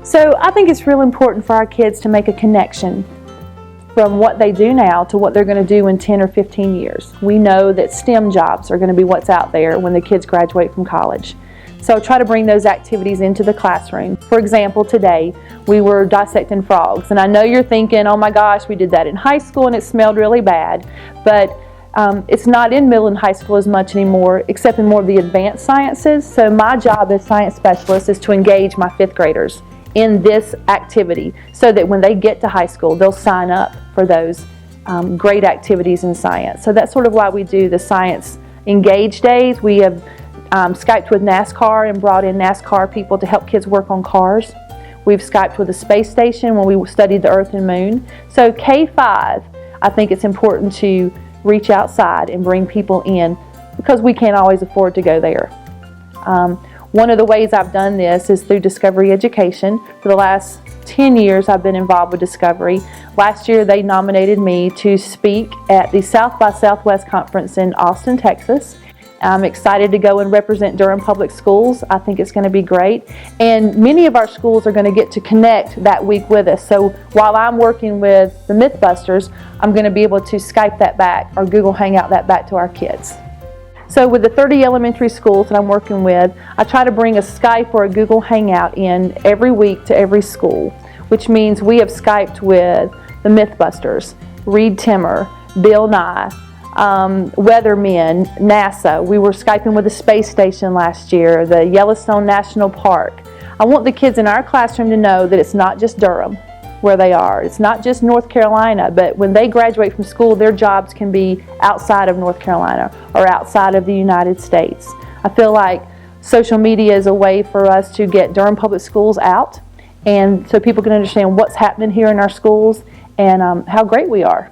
So I think it's real important for our kids to make a connection from what they do now to what they're going to do in 10 or 15 years. We know that STEM jobs are going to be what's out there when the kids graduate from college. So try to bring those activities into the classroom. For example, today we were dissecting frogs, and I know you're thinking, oh my gosh, we did that in high school and it smelled really bad, but it's not in middle and high school as much anymore, except in more of the advanced sciences. So my job as science specialist is to engage my 5th graders in this activity so that when they get to high school, they'll sign up for those great activities in science. So that's sort of why we do the Science Engage Days. We have Skyped with NASCAR and brought in NASCAR people to help kids work on cars. We've Skyped with the space station when we studied the Earth and Moon. So K-5, I think it's important to reach outside and bring people in because we can't always afford to go there. One of the ways I've done this is through Discovery Education. For the last 10 years I've been involved with Discovery. Last year they nominated me to speak at the South by Southwest Conference in Austin, Texas. I'm excited to go and represent Durham Public Schools. I think it's going to be great. And many of our schools are going to get to connect that week with us. So while I'm working with the Mythbusters, I'm going to be able to Skype that back or Google Hangout that back to our kids. So with the 30 elementary schools that I'm working with, I try to bring a Skype or a Google Hangout in every week to every school, which means we have Skyped with the Mythbusters, Reed Timmer, Bill Nye, weathermen, NASA. We were Skyping with the space station last year, the Yellowstone National Park. I want the kids in our classroom to know that it's not just Durham where they are. It's not just North Carolina, but when they graduate from school, their jobs can be outside of North Carolina or outside of the United States. I feel like social media is a way for us to get Durham Public Schools out, and so people can understand what's happening here in our schools and how great we are.